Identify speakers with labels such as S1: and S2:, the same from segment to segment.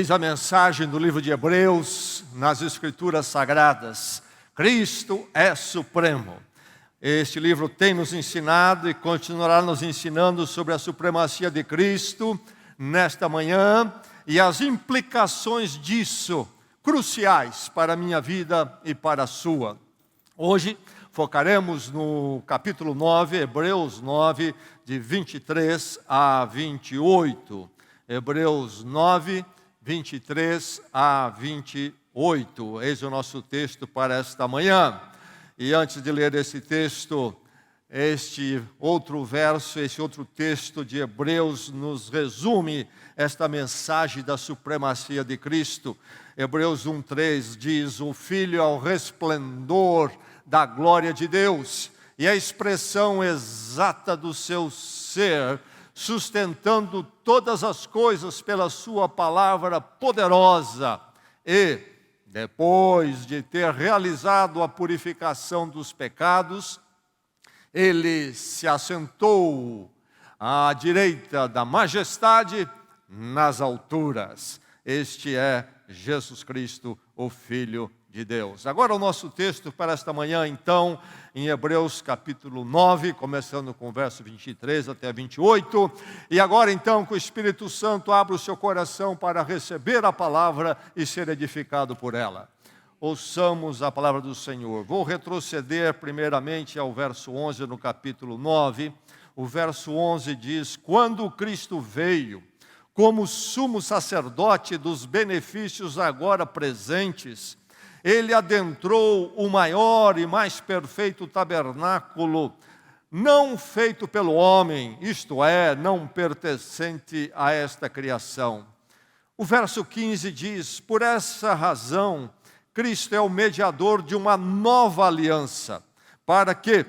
S1: Eis a mensagem do livro de Hebreus nas Escrituras Sagradas. Cristo é supremo. Este livro tem nos ensinado e continuará nos ensinando sobre a supremacia de Cristo nesta manhã e as implicações disso, cruciais para a minha vida e para a sua. Hoje focaremos no capítulo 9, Hebreus 9, de 23 a 28. Hebreus 9, 23 a 28. Eis o nosso texto para esta manhã. E antes de ler esse texto, este outro verso, esse outro texto de Hebreus nos resume esta mensagem da supremacia de Cristo. Hebreus 1:3 diz: o Filho é o resplendor da glória de Deus e a expressão exata do seu ser, sustentando todas as coisas pela sua palavra poderosa. E, depois de ter realizado a purificação dos pecados, ele se assentou à direita da majestade nas alturas. Este é Jesus Cristo, o Filho de Deus. Agora o nosso texto para esta manhã, então, em Hebreus capítulo 9, começando com o verso 23 até 28. E agora, então, que o Espírito Santo abra o seu coração para receber a palavra e ser edificado por ela. Ouçamos a palavra do Senhor. Vou retroceder primeiramente ao verso 11 no capítulo 9. O verso 11 diz: quando Cristo veio como sumo sacerdote dos benefícios agora presentes, ele adentrou o maior e mais perfeito tabernáculo, não feito pelo homem, isto é, não pertencente a esta criação. O verso 15 diz: por essa razão, Cristo é o mediador de uma nova aliança, para que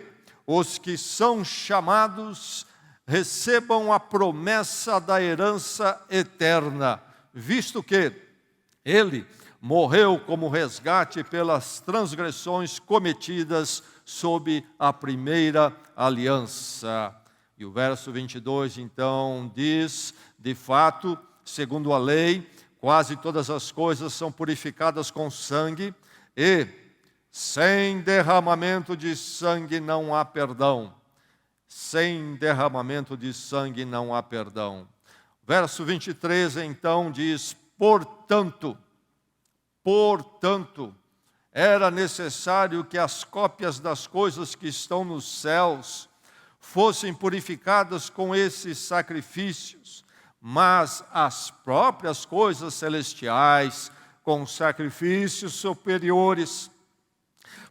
S1: os que são chamados recebam a promessa da herança eterna, visto que ele morreu como resgate pelas transgressões cometidas sob a primeira aliança. E o verso 22, então, diz: de fato, segundo a lei, quase todas as coisas são purificadas com sangue, e sem derramamento de sangue não há perdão. Sem derramamento de sangue não há perdão. Verso 23, então, diz: portanto, era necessário que as cópias das coisas que estão nos céus fossem purificadas com esses sacrifícios, mas as próprias coisas celestiais com sacrifícios superiores.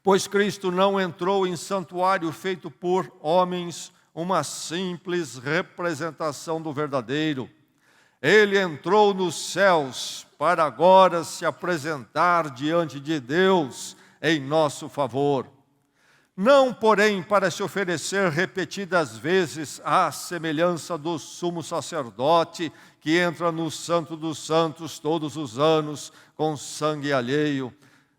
S1: Pois Cristo não entrou em santuário feito por homens, uma simples representação do verdadeiro. Ele entrou nos céus para agora se apresentar diante de Deus em nosso favor. Não, porém, para se oferecer repetidas vezes à semelhança do sumo sacerdote que entra no Santo dos Santos todos os anos com sangue alheio.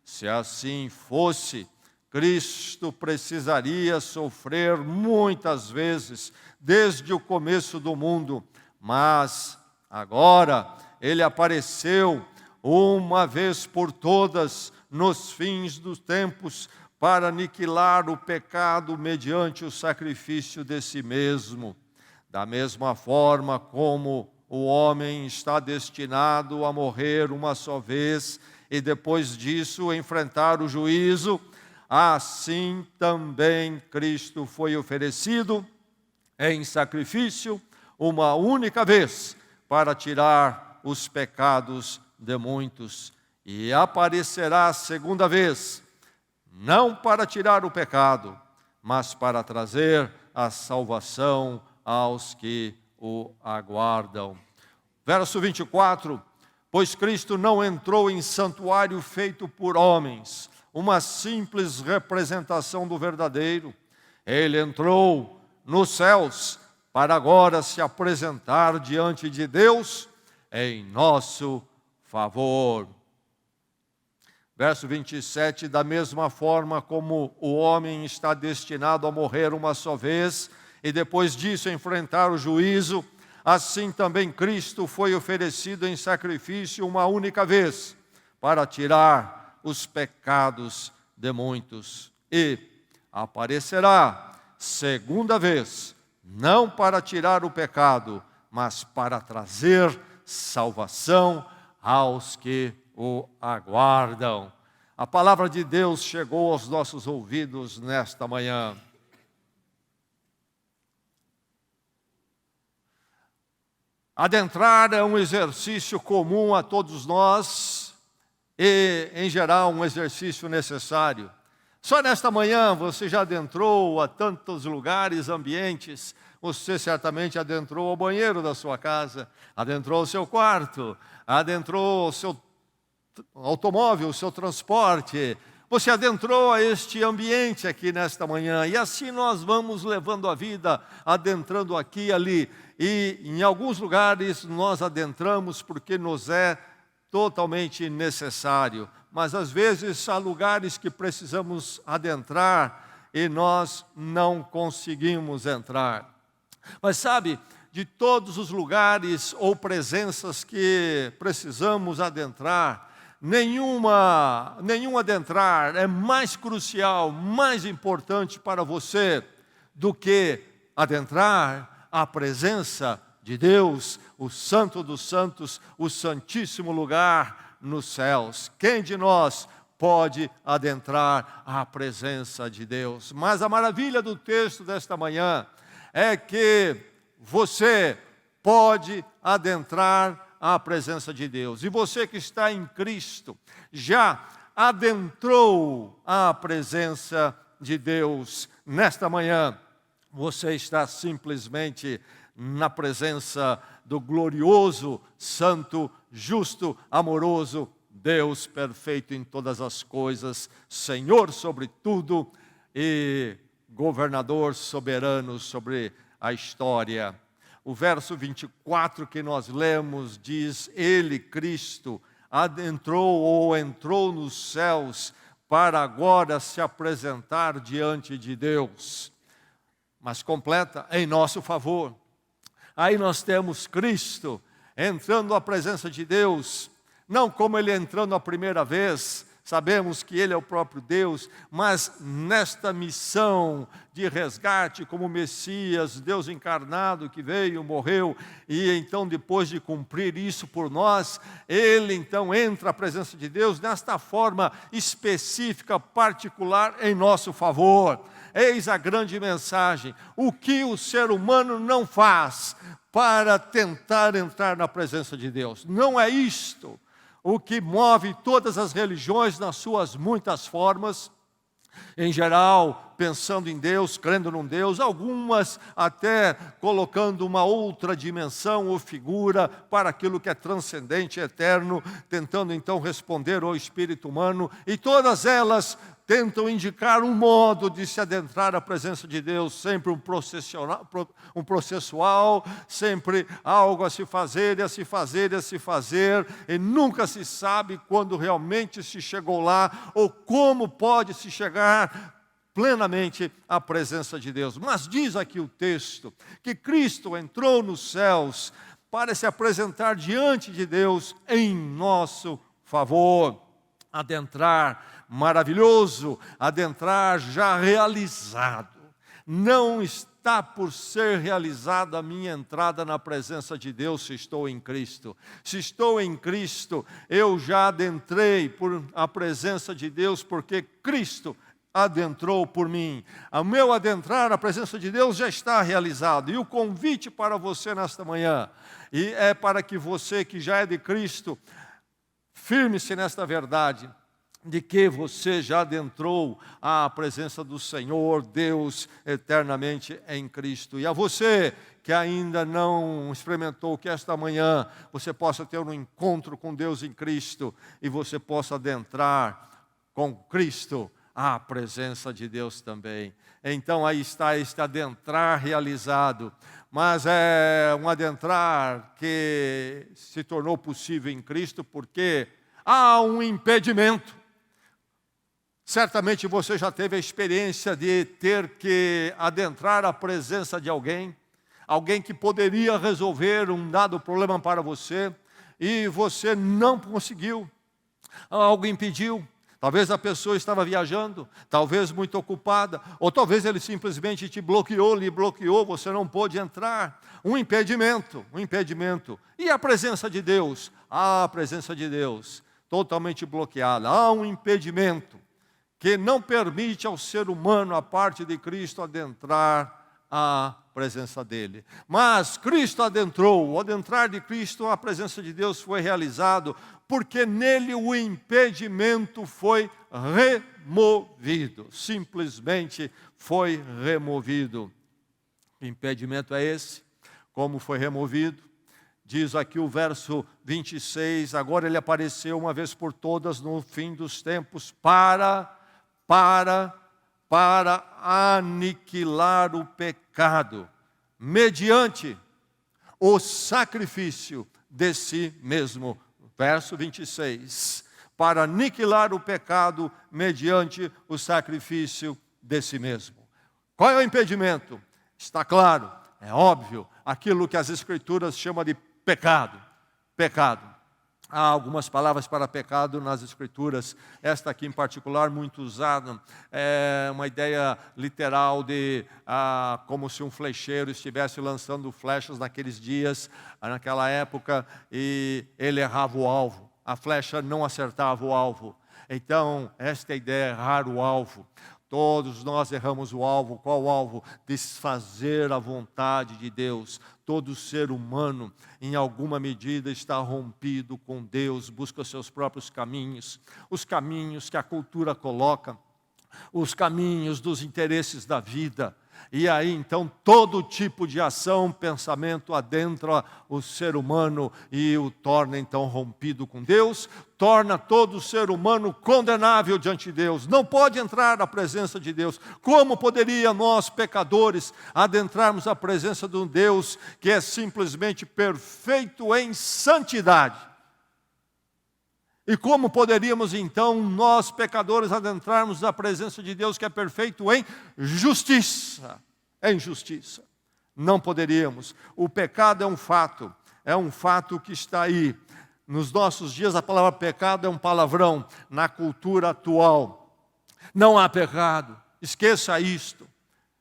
S1: Se assim fosse, Cristo precisaria sofrer muitas vezes desde o começo do mundo, mas agora ele apareceu uma vez por todas nos fins dos tempos para aniquilar o pecado mediante o sacrifício de si mesmo. Da mesma forma como o homem está destinado a morrer uma só vez e depois disso enfrentar o juízo, assim também Cristo foi oferecido em sacrifício uma única vez para tirar os pecados de muitos. E aparecerá a segunda vez, não para tirar o pecado, mas para trazer a salvação aos que o aguardam. Verso 24: pois Cristo não entrou em santuário feito por homens, uma simples representação do verdadeiro. Ele entrou nos céus para agora se apresentar diante de Deus em nosso favor. Verso 27, da mesma forma como o homem está destinado a morrer uma só vez e depois disso enfrentar o juízo, assim também Cristo foi oferecido em sacrifício uma única vez, para tirar os pecados de muitos. E aparecerá segunda vez, não para tirar o pecado, mas para trazer salvação aos que o aguardam. A palavra de Deus chegou aos nossos ouvidos nesta manhã. Adentrar é um exercício comum a todos nós e, em geral, um exercício necessário. Só nesta manhã você já adentrou a tantos lugares, ambientes. Você certamente adentrou o banheiro da sua casa, adentrou o seu quarto, adentrou o seu automóvel, o seu transporte. Você adentrou a este ambiente aqui nesta manhã. E assim nós vamos levando a vida, adentrando aqui e ali. E em alguns lugares nós adentramos porque nos é totalmente necessário. Mas às vezes há lugares que precisamos adentrar e nós não conseguimos entrar. Mas sabe, de todos os lugares ou presenças que precisamos adentrar, nenhum adentrar é mais crucial, mais importante para você do que adentrar a presença de Deus, o Santo dos Santos, o Santíssimo Lugar nos céus. Quem de nós pode adentrar a presença de Deus? Mas a maravilha do texto desta manhã é que você pode adentrar a presença de Deus. E você que está em Cristo, já adentrou a presença de Deus nesta manhã. Você está simplesmente na presença do glorioso, santo, justo, amoroso Deus perfeito em todas as coisas, Senhor sobre tudo e governador soberano sobre a história. O verso 24 que nós lemos diz: Ele, Cristo, adentrou ou entrou nos céus para agora se apresentar diante de Deus. Mas completa em nosso favor. Aí nós temos Cristo entrando à presença de Deus, não como Ele entrando a primeira vez, sabemos que Ele é o próprio Deus, mas nesta missão de resgate como Messias, Deus encarnado que veio, morreu, e então depois de cumprir isso por nós, Ele então entra à presença de Deus nesta forma específica, particular, em nosso favor. Eis a grande mensagem: o que o ser humano não faz para tentar entrar na presença de Deus. Não é isto o que move todas as religiões nas suas muitas formas, em geral, pensando em Deus, crendo num Deus, algumas até colocando uma outra dimensão ou figura para aquilo que é transcendente, eterno, tentando então responder ao espírito humano, e todas elas tentam indicar um modo de se adentrar à presença de Deus, sempre um processual, sempre algo a se fazer, e a se fazer, e a se fazer, e nunca se sabe quando realmente se chegou lá, ou como pode se chegar plenamente à presença de Deus. Mas diz aqui o texto, que Cristo entrou nos céus para se apresentar diante de Deus em nosso favor. Adentrar maravilhoso, adentrar já realizado. Não está por ser realizada a minha entrada na presença de Deus se estou em Cristo. Se estou em Cristo, eu já adentrei por a presença de Deus, porque Cristo adentrou por mim. O meu adentrar na presença de Deus já está realizado. E o convite para você nesta manhã, e é para que você que já é de Cristo, firme-se nesta verdade, de que você já adentrou a presença do Senhor, Deus, eternamente em Cristo. E a você que ainda não experimentou, que esta manhã você possa ter um encontro com Deus em Cristo, e você possa adentrar com Cristo a presença de Deus também. Então aí está este adentrar realizado, mas é um adentrar que se tornou possível em Cristo porque há um impedimento. Certamente você já teve a experiência de ter que adentrar a presença de alguém, alguém que poderia resolver um dado problema para você, e você não conseguiu, algo impediu. Talvez a pessoa estava viajando, talvez muito ocupada, ou talvez ele simplesmente te bloqueou, lhe bloqueou, você não pôde entrar. Um impedimento. E a presença de Deus? A presença de Deus, totalmente bloqueada. Há um impedimento que não permite ao ser humano, a parte de Cristo, adentrar a presença dele. Mas Cristo adentrou, o adentrar de Cristo, a presença de Deus foi realizado, porque nele o impedimento foi removido. Simplesmente foi removido. Que impedimento é esse? Como foi removido? Diz aqui o verso 26, agora ele apareceu uma vez por todas no fim dos tempos para aniquilar o pecado, mediante o sacrifício de si mesmo. Verso 26, para aniquilar o pecado mediante o sacrifício de si mesmo. Qual é o impedimento? Está claro, é óbvio, aquilo que as Escrituras chamam de pecado. Há algumas palavras para pecado nas Escrituras, esta aqui em particular muito usada, é uma ideia literal de como se um flecheiro estivesse lançando flechas naqueles dias, naquela época, e ele errava o alvo, a flecha não acertava o alvo. Então, esta é a ideia, errar o alvo. Todos nós erramos o alvo. Qual o alvo? Desfazer a vontade de Deus. Todo ser humano, em alguma medida, está rompido com Deus, busca seus próprios caminhos, os caminhos que a cultura coloca, os caminhos dos interesses da vida. E aí, então, todo tipo de ação, pensamento adentra o ser humano e o torna, então, rompido com Deus, torna todo ser humano condenável diante de Deus. Não pode entrar na presença de Deus. Como poderia nós, pecadores, adentrarmos a presença de um Deus que é simplesmente perfeito em santidade? E como poderíamos então, nós pecadores, adentrarmos a presença de Deus que é perfeito em justiça? Em justiça. Não poderíamos. O pecado é um fato que está aí. Nos nossos dias a palavra pecado é um palavrão na cultura atual. Não há pecado, esqueça isto.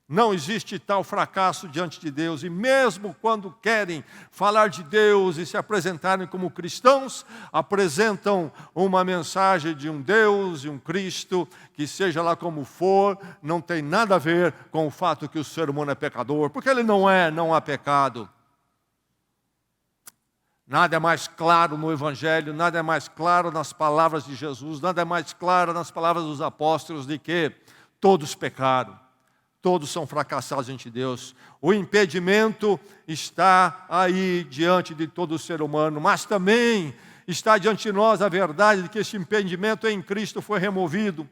S1: Não existe tal fracasso diante de Deus, e mesmo quando querem falar de Deus e se apresentarem como cristãos, apresentam uma mensagem de um Deus e um Cristo, que seja lá como for, não tem nada a ver com o fato que o ser humano é pecador, porque ele não há pecado. Nada é mais claro no Evangelho, nada é mais claro nas palavras de Jesus, nada é mais claro nas palavras dos apóstolos de que todos pecaram. Todos são fracassados diante de Deus. O impedimento está aí diante de todo ser humano, mas também está diante de nós a verdade de que esse impedimento em Cristo foi removido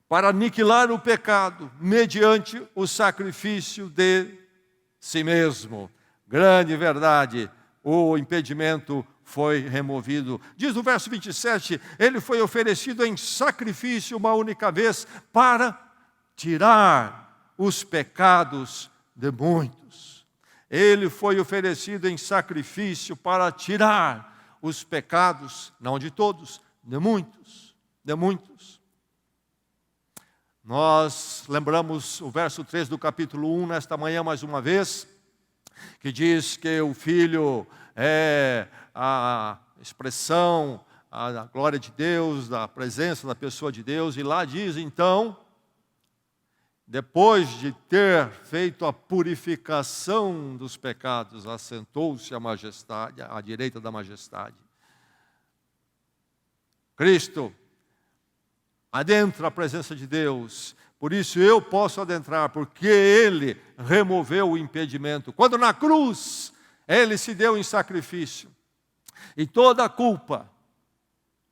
S1: para aniquilar o pecado mediante o sacrifício de si mesmo. Grande verdade, o impedimento foi removido. Diz no verso 27, ele foi oferecido em sacrifício uma única vez para tirar os pecados de muitos. Ele foi oferecido em sacrifício para tirar os pecados, não de todos, de muitos, de muitos. Nós lembramos o verso 3 do capítulo 1 nesta manhã mais uma vez, que diz que o Filho é a expressão da glória de Deus, da presença da pessoa de Deus, e lá diz então, depois de ter feito a purificação dos pecados, assentou-se a majestade, à direita da majestade. Cristo adentra a presença de Deus, por isso eu posso adentrar, porque Ele removeu o impedimento. Quando na cruz, Ele se deu em sacrifício, e toda a culpa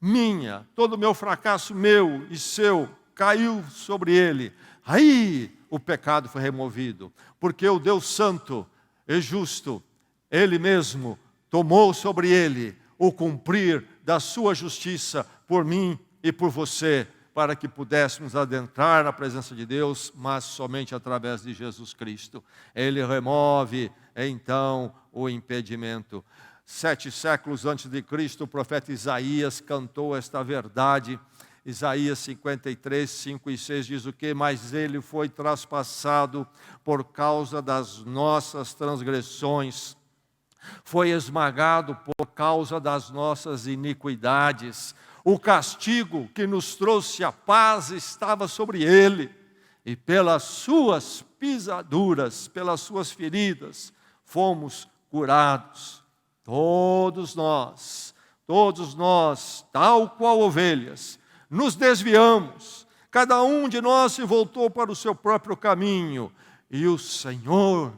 S1: minha, todo o meu fracasso meu e seu, caiu sobre Ele. Aí o pecado foi removido, porque o Deus Santo e Justo, Ele mesmo tomou sobre Ele o cumprir da sua justiça por mim e por você. para que pudéssemos adentrar na presença de Deus, mas somente através de Jesus Cristo. Ele remove, então, o impedimento. 7 séculos antes de Cristo, o profeta Isaías cantou esta verdade. Isaías 53, 5 e 6 diz o quê? Mas ele foi traspassado por causa das nossas transgressões, foi esmagado por causa das nossas iniquidades. O castigo que nos trouxe a paz estava sobre ele, e pelas suas pisaduras, pelas suas feridas, fomos curados. Todos nós, tal qual ovelhas, nos desviamos, cada um de nós se voltou para o seu próprio caminho, e o Senhor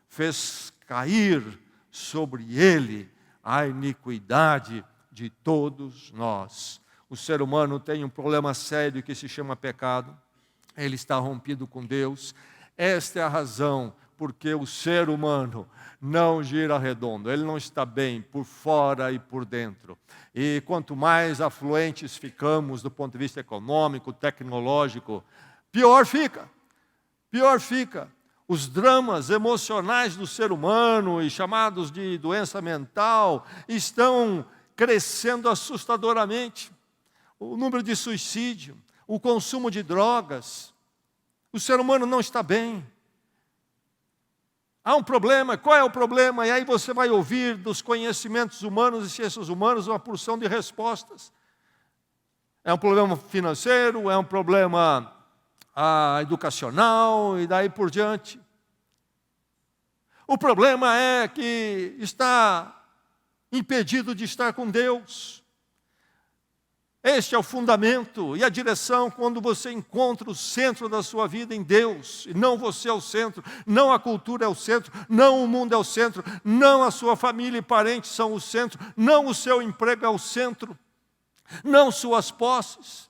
S1: fez cair sobre ele a iniquidade de todos nós. O ser humano tem um problema sério que se chama pecado. Ele está rompido com Deus. Esta é a razão porque o ser humano não gira redondo. Ele não está bem por fora e por dentro. E quanto mais afluentes ficamos do ponto de vista econômico, tecnológico, pior fica. Pior fica. Os dramas emocionais do ser humano, e chamados de doença mental, estão crescendo assustadoramente. O número de suicídio, o consumo de drogas. O ser humano não está bem. Há um problema, qual é o problema? E aí você vai ouvir dos conhecimentos humanos e ciências humanas uma porção de respostas. É um problema financeiro, é um problema educacional e daí por diante. O problema é que está impedido de estar com Deus. Este é o fundamento e a direção quando você encontra o centro da sua vida em Deus. E não você é o centro, não a cultura é o centro, não o mundo é o centro, não a sua família e parentes são o centro, não o seu emprego é o centro, não suas posses,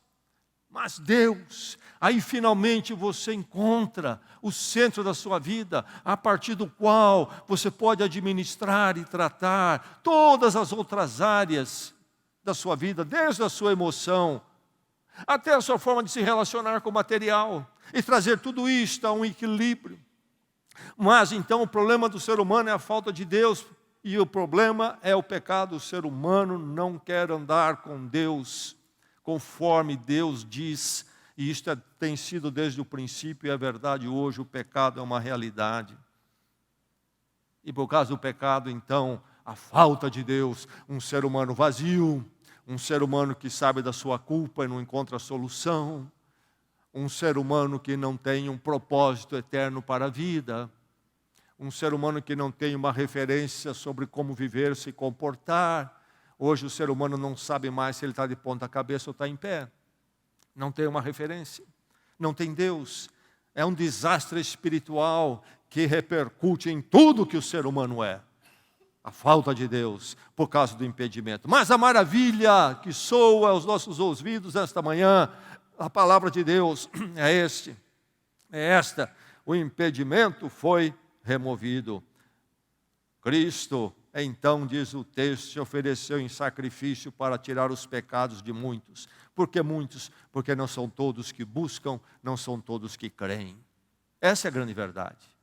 S1: mas Deus. Aí finalmente você encontra o centro da sua vida, a partir do qual você pode administrar e tratar todas as outras áreas da sua vida, desde a sua emoção, até a sua forma de se relacionar com o material, e trazer tudo isto a um equilíbrio. Mas então o problema do ser humano é a falta de Deus, e o problema é o pecado. O ser humano não quer andar com Deus, conforme Deus diz, e isto tem sido desde o princípio, e é verdade hoje, o pecado é uma realidade. E por causa do pecado, então, a falta de Deus, um ser humano vazio, um ser humano que sabe da sua culpa e não encontra solução, um ser humano que não tem um propósito eterno para a vida, um ser humano que não tem uma referência sobre como viver, se comportar. Hoje o ser humano não sabe mais se ele está de ponta cabeça ou está em pé, não tem uma referência, não tem Deus. É um desastre espiritual que repercute em tudo que o ser humano é. A falta de Deus, por causa do impedimento. Mas a maravilha que soa aos nossos ouvidos esta manhã, a palavra de Deus é esta. O impedimento foi removido. Cristo, então, diz o texto, se ofereceu em sacrifício para tirar os pecados de muitos. Por que muitos? Porque não são todos que buscam, não são todos que creem. Essa é a grande verdade.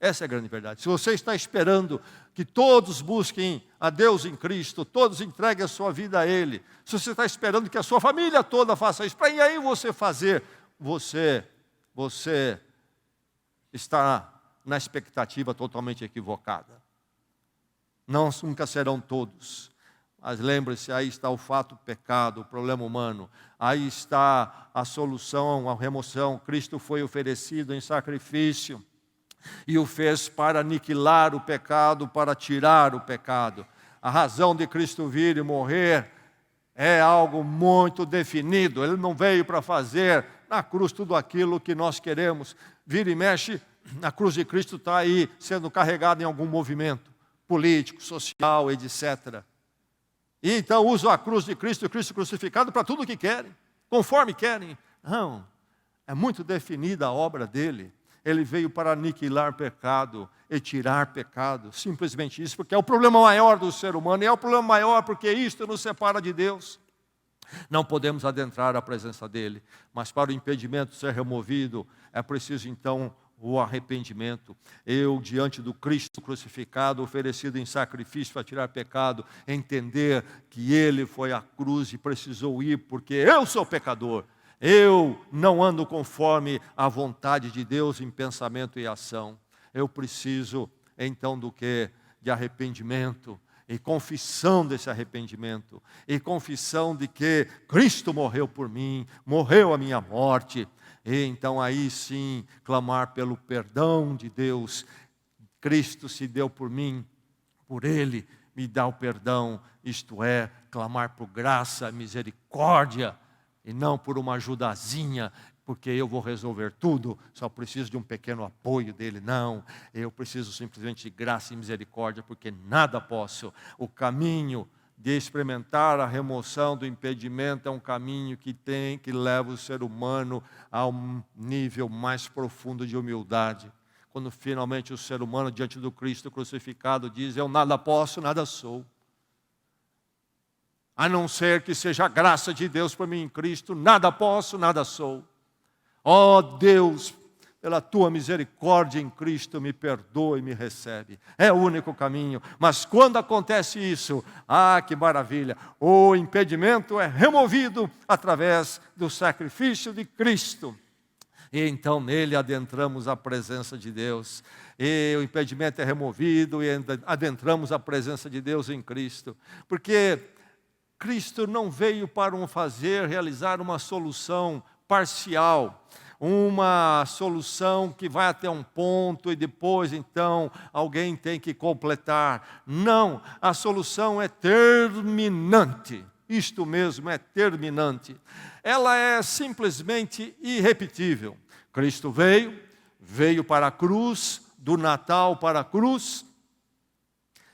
S1: Essa é a grande verdade. Se você está esperando que todos busquem a Deus em Cristo, todos entreguem a sua vida a Ele, se você está esperando que a sua família toda faça isso, para aí você fazer, você está na expectativa totalmente equivocada. Não, nunca serão todos. Mas lembre-se, aí está o fato pecado, o problema humano. Aí está a solução, a remoção. Cristo foi oferecido em sacrifício e o fez para aniquilar o pecado, para tirar o pecado. A razão de Cristo vir e morrer é algo muito definido. Ele não veio para fazer na cruz tudo aquilo que nós queremos. Vira e mexe, a cruz de Cristo está aí sendo carregada em algum movimento político, social, etc. E então usam a cruz de Cristo e o Cristo crucificado para tudo o que querem, conforme querem. Não, é muito definida a obra dele. Ele veio para aniquilar pecado e tirar pecado, simplesmente isso, porque é o problema maior do ser humano, e é o problema maior porque isto nos separa de Deus. Não podemos adentrar a presença dele, mas para o impedimento ser removido, é preciso então o arrependimento. Eu, diante do Cristo crucificado, oferecido em sacrifício para tirar pecado, entender que ele foi à cruz e precisou ir, porque eu sou pecador. Eu não ando conforme a vontade de Deus em pensamento e ação. Eu preciso, então, do quê? De arrependimento. E confissão desse arrependimento, e confissão de que Cristo morreu por mim, morreu a minha morte, e então aí sim, clamar pelo perdão de Deus. Cristo se deu por mim, por Ele me dá o perdão, isto é, clamar por graça, misericórdia, e não por uma ajudazinha, porque eu vou resolver tudo, só preciso de um pequeno apoio dele. Não, eu preciso simplesmente de graça e misericórdia, porque nada posso. O caminho de experimentar a remoção do impedimento é um caminho que leva o ser humano a um nível mais profundo de humildade. Quando finalmente o ser humano, diante do Cristo crucificado, diz: eu nada posso, nada sou. A não ser que seja a graça de Deus para mim em Cristo, nada posso, nada sou. Ó Deus, pela tua misericórdia em Cristo, me perdoa e me recebe. É o único caminho. Mas quando acontece isso, que maravilha! O impedimento é removido através do sacrifício de Cristo. E então nele adentramos a presença de Deus. E o impedimento é removido e adentramos a presença de Deus em Cristo. Porque Cristo não veio para realizar uma solução parcial, uma solução que vai até um ponto e depois então alguém tem que completar. Não, a solução é terminante. Isto mesmo, é terminante. Ela é simplesmente irrepetível. Cristo veio para a cruz, do Natal para a cruz,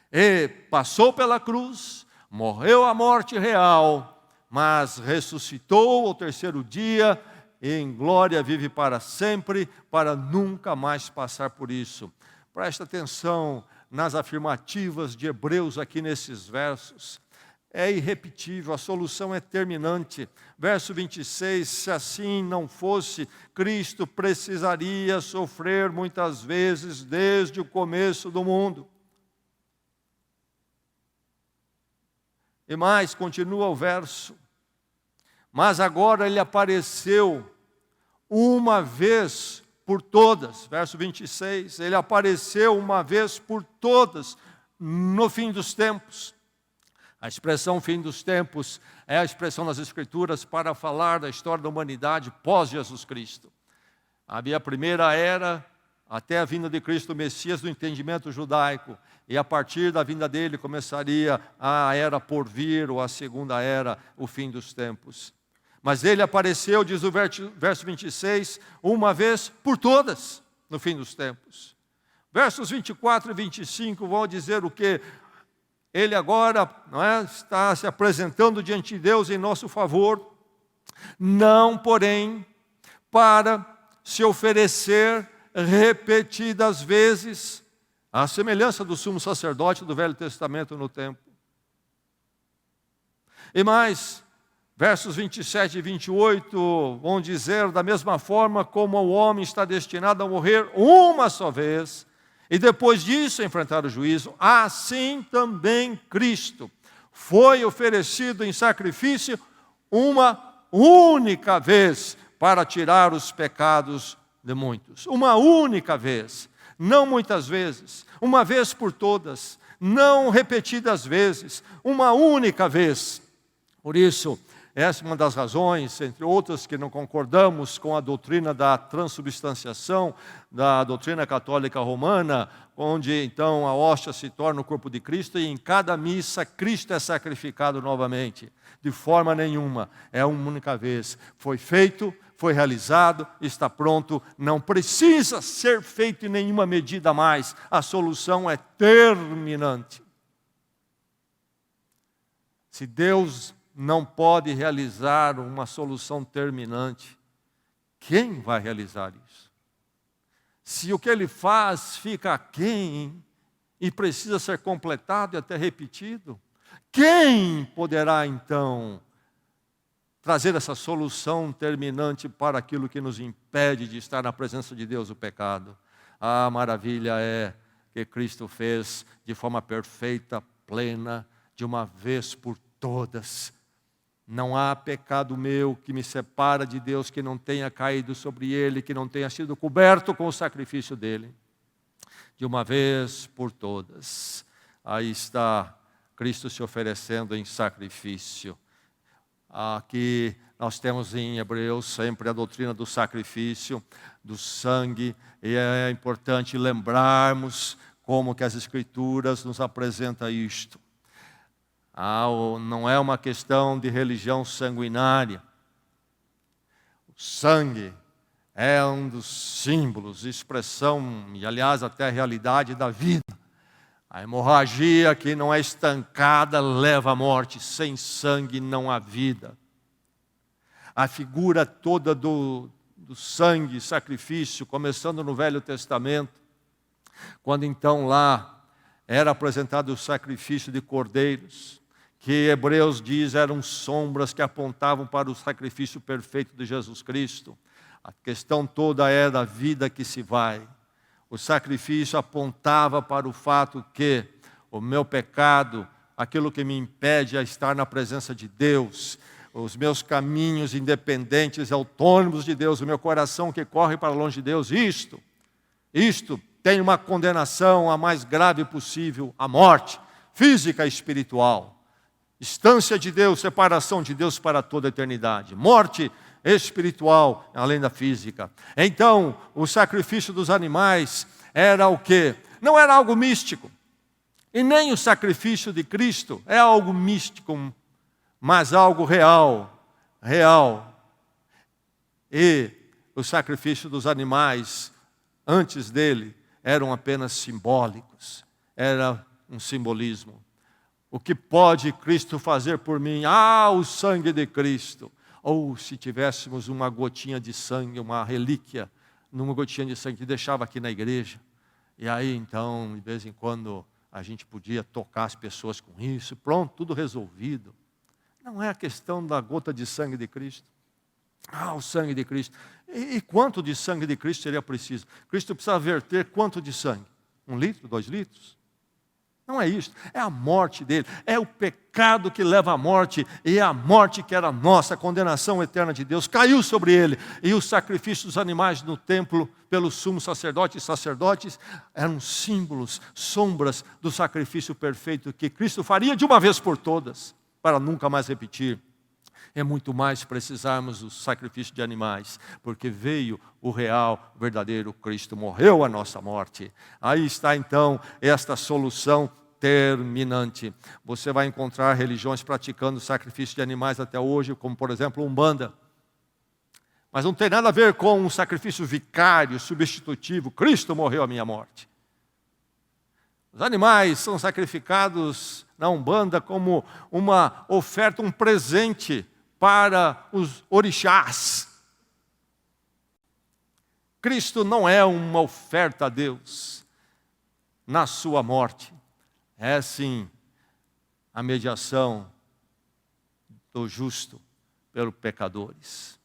S1: e passou pela cruz, morreu a morte real, mas ressuscitou ao terceiro dia, e em glória vive para sempre, para nunca mais passar por isso. Presta atenção nas afirmativas de Hebreus aqui nesses versos. É irrepetível, a solução é terminante. Verso 26, se assim não fosse, Cristo precisaria sofrer muitas vezes desde o começo do mundo. E mais, continua o verso. Mas agora ele apareceu uma vez por todas. Verso 26, ele apareceu uma vez por todas no fim dos tempos. A expressão fim dos tempos é a expressão nas Escrituras para falar da história da humanidade pós-Jesus Cristo. Havia a primeira era, até a vinda de Cristo, o Messias, do entendimento judaico. E a partir da vinda dele começaria a era por vir, ou a segunda era, o fim dos tempos. Mas ele apareceu, diz o verso 26, uma vez por todas, no fim dos tempos. Versos 24 e 25 vão dizer o quê? Ele agora está se apresentando diante de Deus em nosso favor, não, porém, para se oferecer repetidas vezes, à semelhança do sumo sacerdote do Velho Testamento no templo. E mais, versos 27 e 28 vão dizer, da mesma forma como o homem está destinado a morrer uma só vez, e depois disso enfrentar o juízo, assim também Cristo foi oferecido em sacrifício uma única vez para tirar os pecados de muitos. Uma única vez, não muitas vezes, uma vez por todas, não repetidas vezes, uma única vez. Por isso, essa é uma das razões, entre outras, que não concordamos com a doutrina da transubstanciação, da doutrina católica romana, onde então a hóstia se torna o corpo de Cristo e em cada missa Cristo é sacrificado novamente. De forma nenhuma, é uma única vez. Foi feito, foi realizado, está pronto, não precisa ser feito em nenhuma medida a mais. A solução é terminante. Se Deus não pode realizar uma solução terminante, quem vai realizar isso? Se o que ele faz fica aquém e precisa ser completado e até repetido, quem poderá então trazer essa solução terminante para aquilo que nos impede de estar na presença de Deus, o pecado. A maravilha é que Cristo fez de forma perfeita, plena, de uma vez por todas. Não há pecado meu que me separa de Deus, que não tenha caído sobre Ele, que não tenha sido coberto com o sacrifício dEle. De uma vez por todas. Aí está Cristo se oferecendo em sacrifício. Aqui nós temos em Hebreus sempre a doutrina do sacrifício, do sangue, e é importante lembrarmos como que as Escrituras nos apresentam isto. Não é uma questão de religião sanguinária. O sangue é um dos símbolos, expressão e, aliás, até a realidade da vida. A hemorragia que não é estancada leva à morte. Sem sangue não há vida. A figura toda do sangue, sacrifício, começando no Velho Testamento, quando então lá era apresentado o sacrifício de cordeiros, que Hebreus diz eram sombras que apontavam para o sacrifício perfeito de Jesus Cristo. A questão toda é da vida que se vai. O sacrifício apontava para o fato que o meu pecado, aquilo que me impede a estar na presença de Deus, os meus caminhos independentes, autônomos de Deus, o meu coração que corre para longe de Deus, isto tem uma condenação a mais grave possível, a morte física e espiritual. Distância de Deus, separação de Deus para toda a eternidade. Morte espiritual, além da física. Então, o sacrifício dos animais era o quê? Não era algo místico. E nem o sacrifício de Cristo é algo místico, mas algo real. E o sacrifício dos animais, antes dele, eram apenas simbólicos. Era um simbolismo. O que pode Cristo fazer por mim? O sangue de Cristo. Ou se tivéssemos uma gotinha de sangue, uma relíquia, numa gotinha de sangue que deixava aqui na igreja. E aí então, de vez em quando, a gente podia tocar as pessoas com isso. Pronto, tudo resolvido. Não é a questão da gota de sangue de Cristo. O sangue de Cristo. E quanto de sangue de Cristo seria preciso? Cristo precisa verter quanto de sangue? 1 litro, 2 litros? Não é isso, é a morte dele, é o pecado que leva à morte, e é a morte que era nossa, a condenação eterna de Deus, caiu sobre ele, e os sacrifícios dos animais no templo, pelo sumo sacerdote e sacerdotes, eram símbolos, sombras do sacrifício perfeito que Cristo faria de uma vez por todas, para nunca mais repetir. É muito mais precisarmos do sacrifício de animais, porque veio o real, verdadeiro Cristo, morreu a nossa morte. Aí está então esta solução terminante. Você vai encontrar religiões praticando sacrifício de animais até hoje, como por exemplo Umbanda. Mas não tem nada a ver com um sacrifício vicário, substitutivo. Cristo morreu a minha morte. Os animais são sacrificados na Umbanda como uma oferta, um presente para os orixás. Cristo não é uma oferta a Deus na sua morte. É sim a mediação do justo pelos pecadores.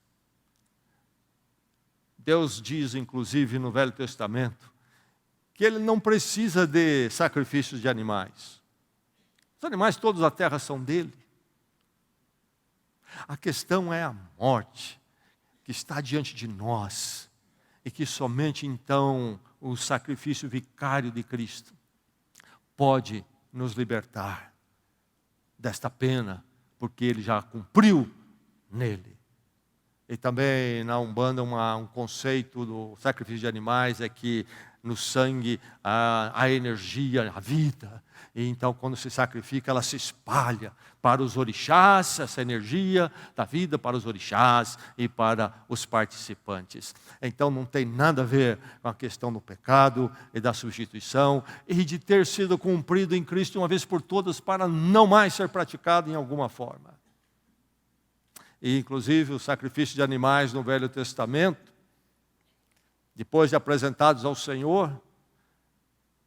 S1: Deus diz, inclusive, no Velho Testamento, que Ele não precisa de sacrifícios de animais. Os animais todos da terra são dele. A questão é a morte que está diante de nós e que somente então o sacrifício vicário de Cristo pode nos libertar desta pena, porque Ele já cumpriu nele. E também na Umbanda um conceito do sacrifício de animais é que no sangue a energia, a vida. E então quando se sacrifica, ela se espalha para os orixás, essa energia da vida para os orixás e para os participantes. Então não tem nada a ver com a questão do pecado e da substituição e de ter sido cumprido em Cristo uma vez por todas para não mais ser praticado em alguma forma. E inclusive o sacrifício de animais no Velho Testamento, depois de apresentados ao Senhor,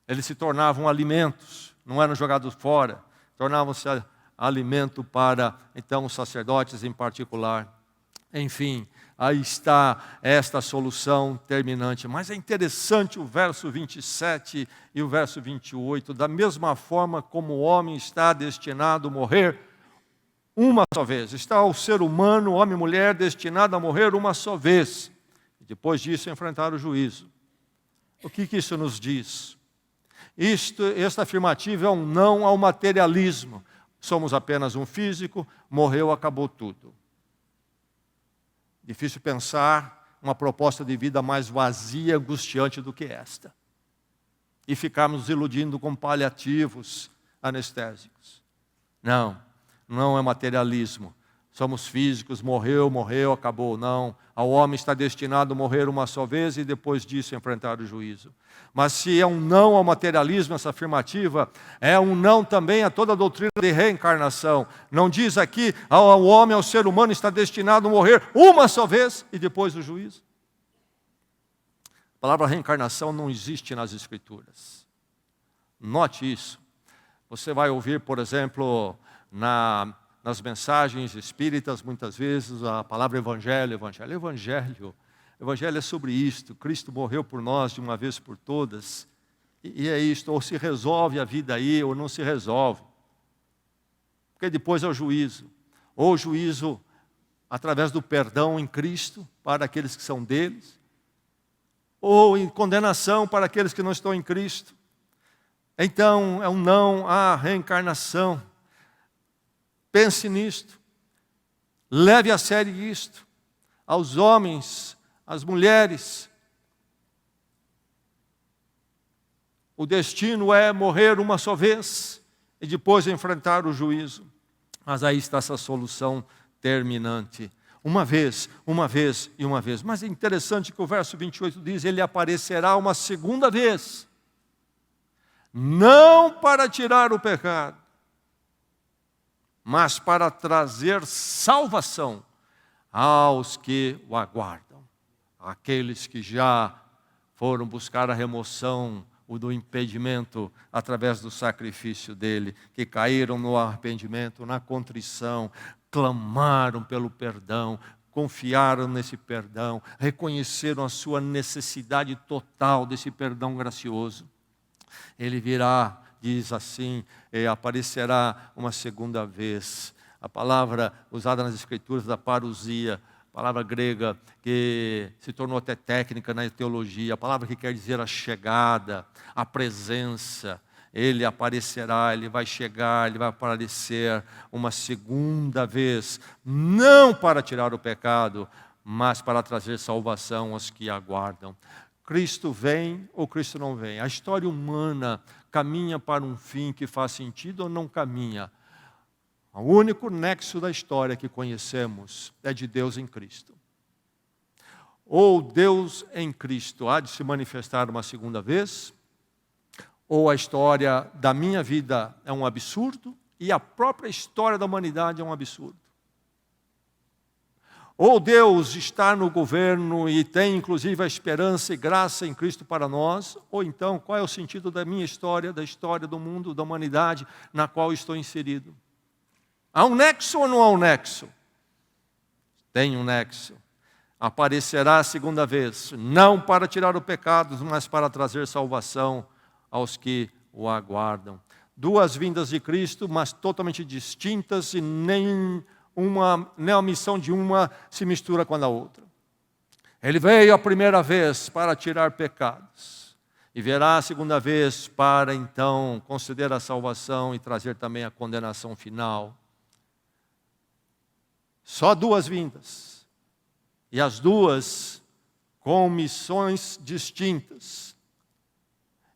S1: eles se tornavam alimentos, não eram jogados fora, tornavam-se alimento para, então, os sacerdotes em particular. Enfim, aí está esta solução terminante. Mas é interessante o verso 27 e o verso 28. Da mesma forma como o homem está destinado a morrer uma só vez. Está o ser humano, homem e mulher, destinado a morrer uma só vez. E depois disso enfrentar o juízo. O que isso nos diz? Esta afirmativa é um não ao materialismo. Somos apenas um físico, morreu, acabou tudo. Difícil pensar uma proposta de vida mais vazia e angustiante do que esta. E ficarmos nos iludindo com paliativos anestésicos. Não é materialismo. Somos físicos, morreu, acabou. Não, o homem está destinado a morrer uma só vez e depois disso enfrentar o juízo. Mas se é um não ao materialismo, essa afirmativa, é um não também a toda a doutrina de reencarnação. Não diz aqui, ao homem, ao ser humano, está destinado a morrer uma só vez e depois o juízo. A palavra reencarnação não existe nas Escrituras. Note isso. Você vai ouvir, por exemplo, nas mensagens espíritas, muitas vezes, a palavra evangelho. Evangelho é sobre isto. Cristo morreu por nós de uma vez por todas. E é isto, ou se resolve a vida aí, ou não se resolve. Porque depois é o juízo. Ou o juízo através do perdão em Cristo, para aqueles que são deles. Ou em condenação para aqueles que não estão em Cristo. Então, é um não à reencarnação. Pense nisto. Leve a sério isto. Aos homens, às mulheres. O destino é morrer uma só vez e depois enfrentar o juízo. Mas aí está essa solução terminante. Uma vez e uma vez. Mas é interessante que o verso 28 diz, ele aparecerá uma segunda vez. Não para tirar o pecado, mas para trazer salvação aos que o aguardam. Aqueles que já foram buscar a remoção do impedimento através do sacrifício dele, que caíram no arrependimento, na contrição, clamaram pelo perdão, confiaram nesse perdão, reconheceram a sua necessidade total desse perdão gracioso. Ele virá, diz assim, aparecerá uma segunda vez. A palavra usada nas Escrituras da parousia, palavra grega que se tornou até técnica na teologia, a palavra que quer dizer a chegada, a presença. Ele aparecerá, ele vai chegar, ele vai aparecer uma segunda vez, não para tirar o pecado, mas para trazer salvação aos que aguardam. Cristo vem ou Cristo não vem? A história humana caminha para um fim que faz sentido ou não caminha? O único nexo da história que conhecemos é de Deus em Cristo. Ou Deus em Cristo há de se manifestar uma segunda vez, ou a história da minha vida é um absurdo, e a própria história da humanidade é um absurdo. Ou Deus está no governo e tem inclusive a esperança e graça em Cristo para nós, ou então qual é o sentido da minha história, da história do mundo, da humanidade na qual estou inserido? Há um nexo ou não há um nexo? Tem um nexo. Aparecerá a segunda vez, não para tirar o pecado, mas para trazer salvação aos que o aguardam. Duas vindas de Cristo, mas totalmente distintas e nem a missão de uma se mistura com a outra. Ele veio a primeira vez para tirar pecados. E virá a segunda vez para então conceder a salvação e trazer também a condenação final. Só duas vindas. E as duas com missões distintas.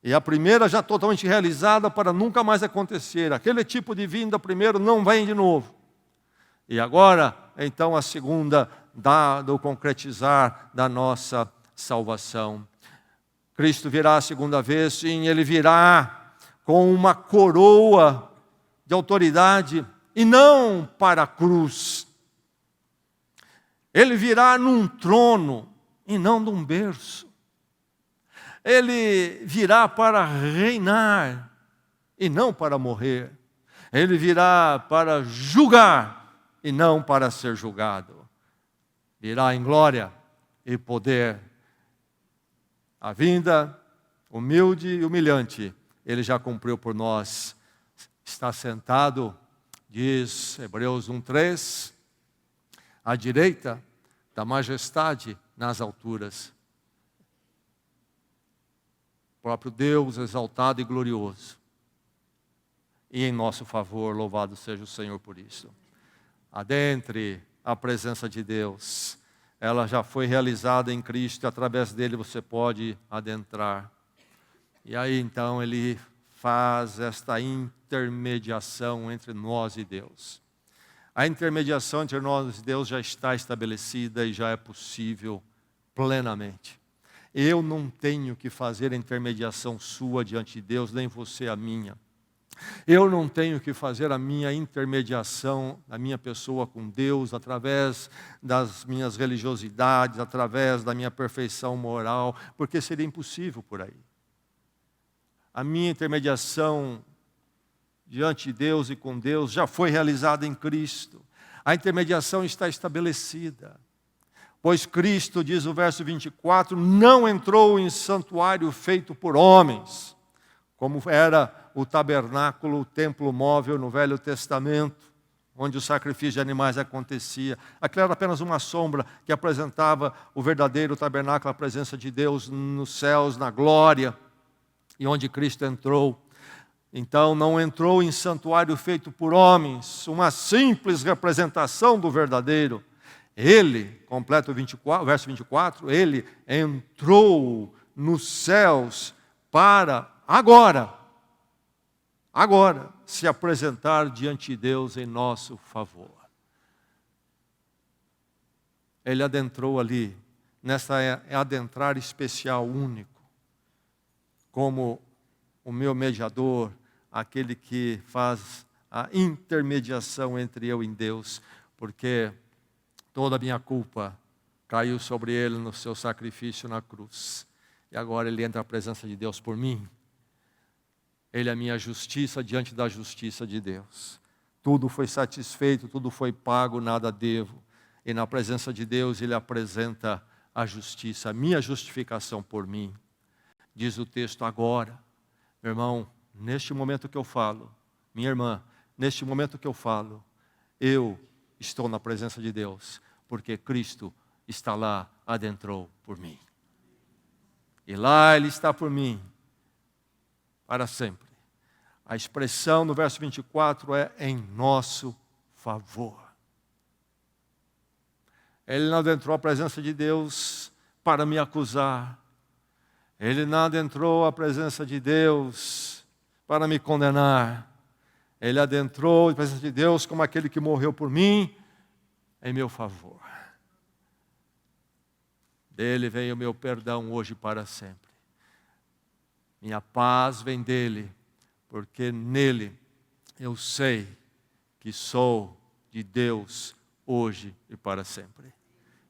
S1: E a primeira já totalmente realizada para nunca mais acontecer. Aquele tipo de vinda primeiro não vem de novo. E agora, então, a segunda do concretizar da nossa salvação. Cristo virá a segunda vez, sim, ele virá com uma coroa de autoridade e não para a cruz. Ele virá num trono e não num berço. Ele virá para reinar e não para morrer. Ele virá para julgar e não para ser julgado. Virá em glória e poder. A vinda humilde e humilhante, Ele já cumpriu por nós. Está sentado, diz Hebreus 1:3, à direita da majestade nas alturas. O próprio Deus exaltado e glorioso. E em nosso favor, louvado seja o Senhor por isso. Adentre a presença de Deus. Ela já foi realizada em Cristo e através dele você pode adentrar. E aí então Ele faz esta intermediação entre nós e Deus. A intermediação entre nós e Deus já está estabelecida e já é possível plenamente. Eu não tenho que fazer a intermediação sua diante de Deus, nem você a minha. Eu não tenho que fazer a minha intermediação, a minha pessoa com Deus, através das minhas religiosidades, através da minha perfeição moral, porque seria impossível por aí. A minha intermediação diante de Deus e com Deus já foi realizada em Cristo. A intermediação está estabelecida. Pois Cristo, diz o verso 24, não entrou em santuário feito por homens, como era o tabernáculo, o templo móvel no Velho Testamento, onde o sacrifício de animais acontecia. Aquilo era apenas uma sombra que apresentava o verdadeiro tabernáculo, a presença de Deus nos céus, na glória, e onde Cristo entrou. Então não entrou em santuário feito por homens, uma simples representação do verdadeiro. Ele, completa o verso 24, Ele entrou nos céus para agora se apresentar diante de Deus em nosso favor. Ele adentrou ali, nessa adentrar especial, único, como o meu mediador, aquele que faz a intermediação entre eu e Deus, porque toda a minha culpa caiu sobre Ele no seu sacrifício na cruz. E agora Ele entra na presença de Deus por mim. Ele é a minha justiça diante da justiça de Deus. Tudo foi satisfeito, tudo foi pago, nada devo. E na presença de Deus Ele apresenta a justiça, a minha justificação por mim. Diz o texto agora, meu irmão, neste momento que eu falo, minha irmã, neste momento que eu falo, eu estou na presença de Deus, porque Cristo está lá, adentrou por mim. E lá Ele está por mim, para sempre. A expressão no verso 24 é em nosso favor. Ele não adentrou a presença de Deus para me acusar. Ele não adentrou a presença de Deus para me condenar. Ele adentrou a presença de Deus como aquele que morreu por mim em meu favor. Dele vem o meu perdão hoje e para sempre. Minha paz vem dele, porque nele eu sei que sou de Deus hoje e para sempre.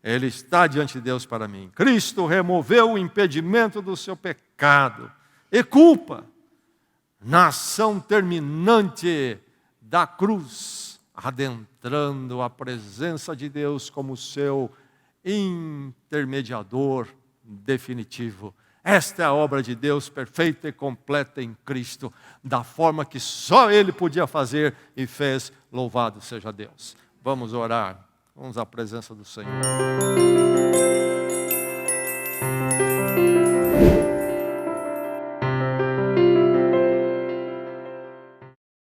S1: Ele está diante de Deus para mim. Cristo removeu o impedimento do seu pecado e culpa na ação terminante da cruz, adentrando a presença de Deus como seu intermediador definitivo. Esta é a obra de Deus perfeita e completa em Cristo, da forma que só Ele podia fazer e fez. Louvado seja Deus. Vamos orar. Vamos à presença do Senhor.